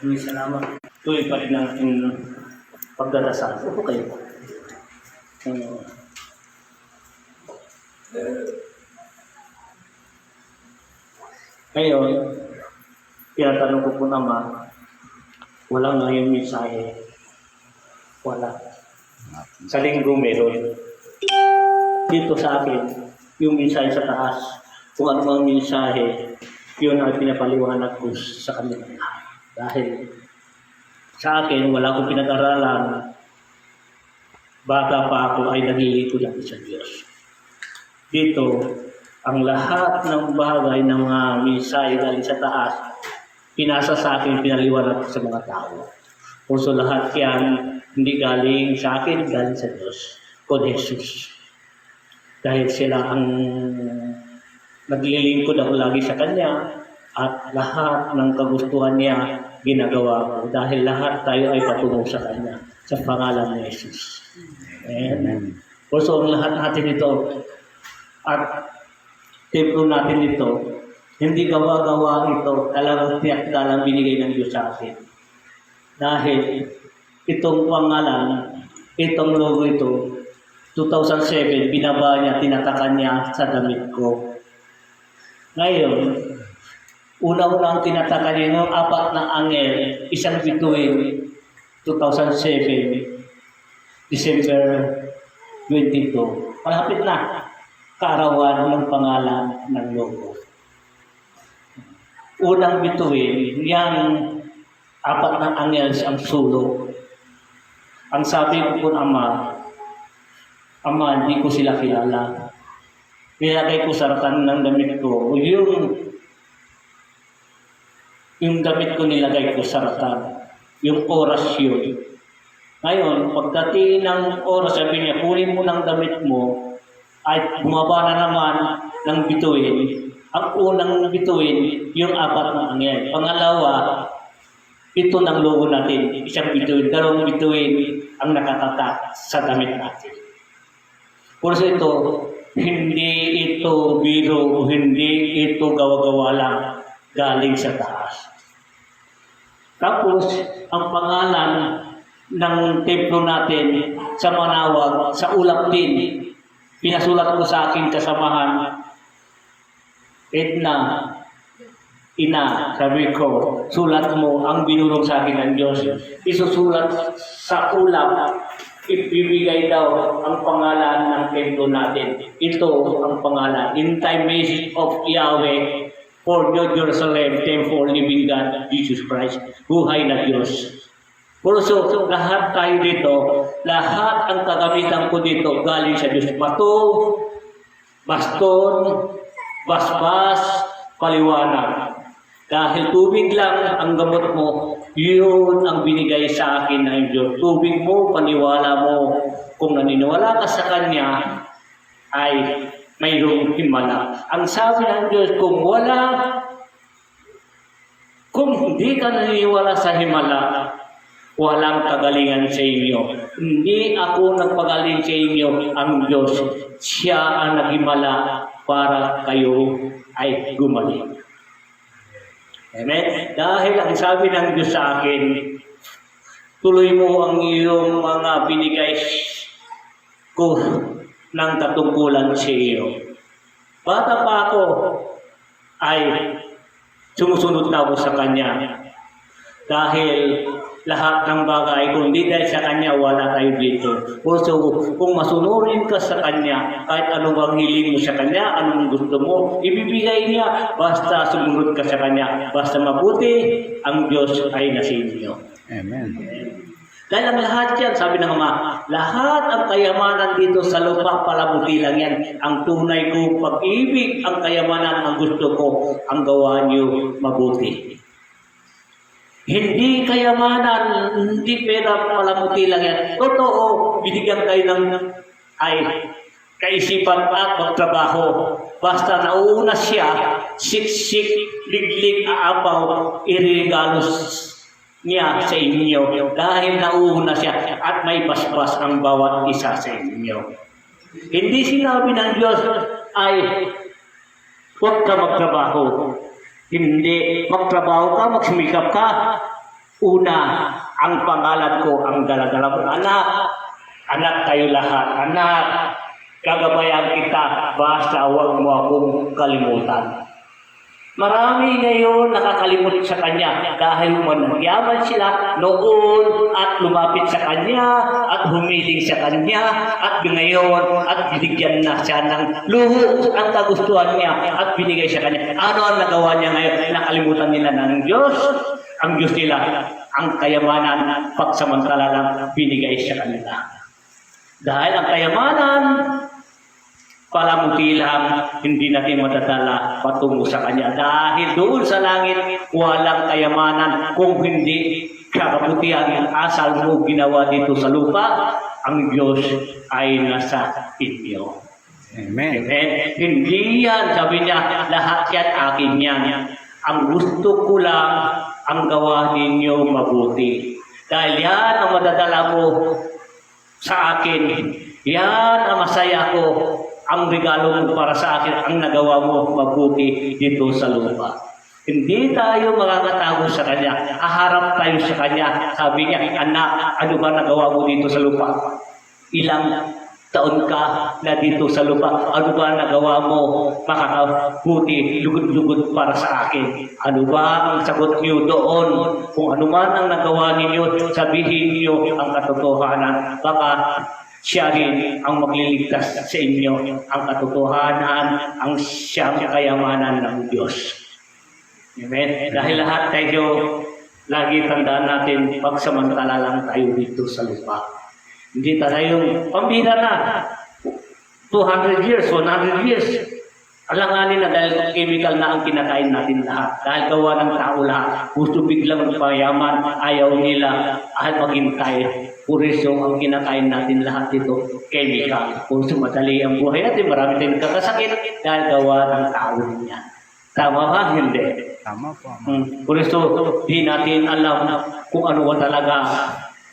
Salamat. Tuloy pa rin ang ating pagdarasal. Upo kayo. Ngayon, tinatanong ko po naman, wala nga yung mensahe. Wala. Sa linggo meron. Dito sa akin, yung mensahe sa taas, kung ano ang mensahe, yun ang pinapaliwanag ko sa kanila. Dahil sa akin, wala akong pinag-aralan. Bata pa ako ay naglilingkod ako sa Diyos. Dito, ang lahat ng bagay ng mga mensahe galing sa taas, pinasa sa akin, pinaliwanag ko sa mga tao. So lahat yan, hindi galing sa akin, galing sa Diyos, kod Jesus. Dahil sila ang naglilingkod ako lagi sa Kanya, at lahat ng kagustuhan niya ginagawa ko. Dahil lahat tayo ay patungo sa Kanya, sa pangalan ni Jesus. Amen. So ang lahat natin ito, at templo natin ito, hindi gawa-gawa ito, talagang tiyakdalang binigay ng Diyos sa akin. Dahil itong pangalan, itong logo ito, 2007, binaba niya, tinatakan niya sa damit ko. Ngayon, una-una ang tinatakan niya yung 4 na angel, isang bituin, 2007, December 22. Malapit na, kaarawan ng pangalan ng logo. Unang bituin, yang 4 na angels ang sulok. Ang sabi ko po, Ama, hindi ko sila kilala. Nilagay ko sa ratan ng damit ko. Yung damit ko nilagay ko sa ratan. Yung oras yun. Ngayon, pagdating ng oras, sabi niya, kunin mo ng damit mo, ay bumaba na naman ng bituin. Ang unang bituin, yung 4 na angel. Pangalawa, ito ng logo natin. Isang bituin, 2 bituin ang nakatatak sa damit natin. Por ito, hindi ito biro, hindi ito gawa-gawa lang galing sa taas. Tapos, ang pangalan ng templo natin sa Manawag, sa ulap din, pinasulat ko sa aking kasamahan, Edna, Ina, sabi ko, sulat mo ang binulong sa akin ng Diyos. Isusulat sa ulap, ibibigay daw ang pangalan ng templo natin. Ito ang pangalan, In Time Message of Yahweh for New Jerusalem, Temple, Living God, Jesus Christ, buhay na Diyos. So, lahat tayo dito, lahat ang kagamitan ko dito galing sa Diyos. Bato, baston, basbas, paliwanag. Dahil tubig lang ang gamot mo, yun ang binigay sa akin ng Diyos. Tubig mo, paniwala mo. Kung naniniwala ka sa Kanya, ay mayroong himala. Ang sabi ng Diyos, kung hindi ka naniniwala sa himala, walang kagalingan sa inyo. Hindi ako nagpagaling sa inyo, ang Diyos. Siya ang naghimala para kayo ay gumaling. Amen? Dahil ang sabi ng Diyos sa akin, tuloy mo ang iyong mga binigay ko ng katungkulan sa iyo. Bata pa ako, ay sumusunod na ako sa Kanya. Dahil lahat ng bagay, kung hindi dahil sa Kanya, wala tayo dito. Also, kung masunurin ka sa Kanya, kahit anong ang hiling mo sa Kanya, anong gusto mo, ibibigay niya, basta sumunod ka sa Kanya. Basta mabuti, ang Diyos ay nasa inyo. Amen. Dahil ang lahat yan, sabi ng Ama, lahat ang kayamanan dito sa lupa, palabuti lang yan. Ang tunay ko pag-ibig, ang kayamanan, ang gusto ko, ang gawa niyo mabuti. Hindi kayamanan, hindi pera, palamuti lang yan. Totoo, binigyan kayo ng kaisipan at magtrabaho. Basta nauuna siya, siksik, liglig, aapaw, irigalos niya sa inyo. Dahil nauuna siya at may basbas ang bawat isa sa inyo. Hindi sinabi ng Diyos ay huwag ka magtrabaho. Hindi, magtrabaho ka, magsumikap ka. Una, ang pangalan ko ang daladala mo. Anak, anak kayo lahat. Anak, gagabayan kita, basta huwag mo akong kalimutan. Marami ngayon nakakalimot sa Kanya dahil manyaman sila noon at lumapit sa Kanya at humiling sa Kanya at ngayon at binigyan na siya ng luho ang kagustuhan niya at binigay sa Kanya. Ano ang nagawa niya ngayon? Nakalimutan nila ng Diyos. Ang Diyos nila, ang kayamanan, pagsamantala lang binigay sa kanila. Dahil ang kayamanan, palamuti lang, hindi natin madadala patungo sa Kanya. Dahil doon sa langit, walang kayamanan kung hindi kabutihan ang asal mo ginawa dito sa lupa, ang Diyos ay nasa inyo. Amen. Amen. Hindi yan, sabi niya, lahat yan akin yan. Ang gusto ko lang, ang gawa ninyo mabuti. Dahil yan ang madadala mo sa akin. Yan ang masaya ko. Ang regalo mo para sa akin, ang nagawa mo mabuti dito sa lupa. Hindi tayo makakatago sa Kanya. Aharap tayo sa Kanya. Sabi niya, anak, ano ba nagawa mo dito sa lupa? Ilang taon ka na dito sa lupa? Ano ba nagawa mo makakabuti, lugod-lugod para sa akin? Ano ba ang sagot niyo doon? Kung ano man ang nagawa ninyo, sabihin niyo ang katotohanan. Baka siya rin ang magliligtas sa inyo, ang katotohanan, ang siyang kayamanan ng Diyos. Amen? Dahil lahat tayo, lagi tandaan natin, pagsamantala lang tayo dito sa lupa. Hindi tayo, pambira na, 200 years, 100 years. Alanganin na dahil chemical na ang kinakain natin lahat. Dahil gawa ng tao lahat. Gusto biglang magpayaman, ayaw nila, ayaw maghintay. Purisyo ang kinakain natin lahat dito, chemical. Kung sumadali ang buhay natin, marami tayong kakasakit dahil gawa ng tao niya. Tama ba? Hindi. Tama po. Purisyo, di natin alam kung ano talaga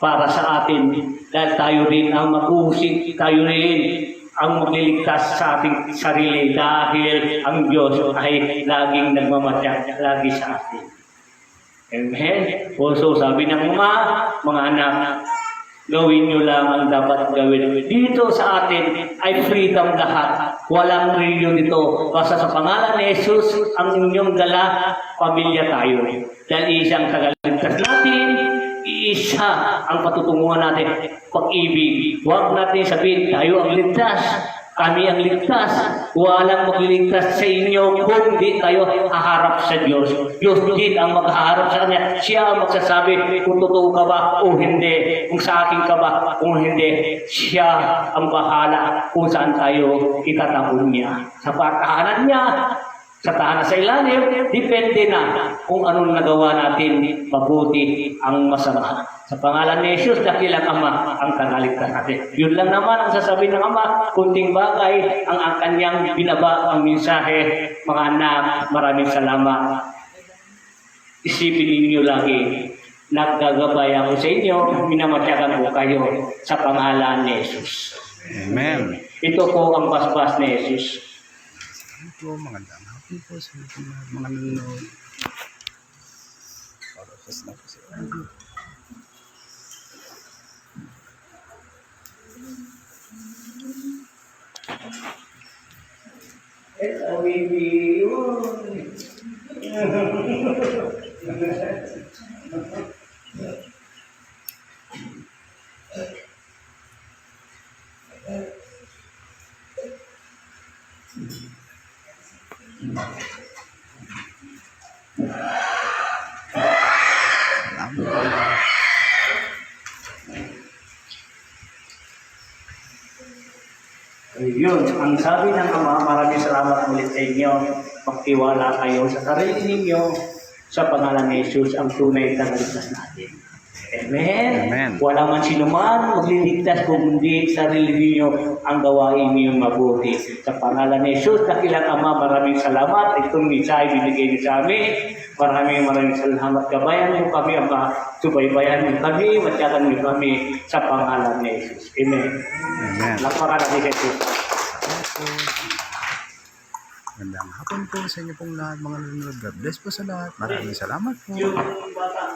para sa atin. Dahil tayo rin ang mag-uusig, tayo rin ang magliligtas sa ating sarili dahil ang Diyos ay laging nagmamatyak lagi sa atin. Amen? So sabi ng mga anak, gawin nyo lang ang dapat gawin. Dito sa atin ay freedom lahat. Walang reliyon dito. Basta sa pangalan ni Jesus, ang inyong dala, pamilya tayo. Dahil isang tagaligtas natin, isa ang patutunguhan natin, pag-ibig. Huwag natin sabihin, tayo ang ligtas, kami ang ligtas. Walang magliligtas sa inyo kung di tayo haharap sa Diyos. Diyos din ang maghaharap sa Kanya. Siya ang magsasabi kung totoo ka ba o hindi, kung sa akin ka ba o hindi. Siya ang bahala kung saan tayo itatapon niya. Sa pagkahanan niya, sa tahanan sa ilalim, depende na kung anong nagawa natin, mabuti ang masama. Sa pangalan ni Jesus, dakilang Ama ang tagaligtas natin. Yun lang naman ang sasabihin ng Ama, kunting bagay ang kanyang binaba ang mensahe. Mga anak, maraming salamat. Isipin ninyo lagi, naggagabay ako sa inyo, minamatyagan ko kayo sa pangalan ni Jesus. Amen. Ito po ang paspas ni Jesus. Ito, magandang hapon po sa mga nanonood. Para sa snap sa Yun, ang sabi ng Ama, maraming salamat ulit sa inyo. Magtiwala kayo sa sarili ninyo sa pangalan ni Jesus, ang tunay na tagaligtas natin. Amen. Amen. Wala man sino man magliligtas kung hindi sarili ninyo ang gawain niyo mabuti. Sa pangalan ni Jesus, dakilang Ama, maraming salamat. Itong mensahe binigay niyo sa amin. Maraming salamat. Gabayan niyo kami, Ama. Subaybayan niyo kami. Matyagan niyo kami sa pangalan ni Jesus. Amen. Amen. Lakpakan natin kay Jesus. Magandang hapon po sa inyo pong lahat mga nanonood. God bless po sa lahat. Maraming salamat po. Yung bata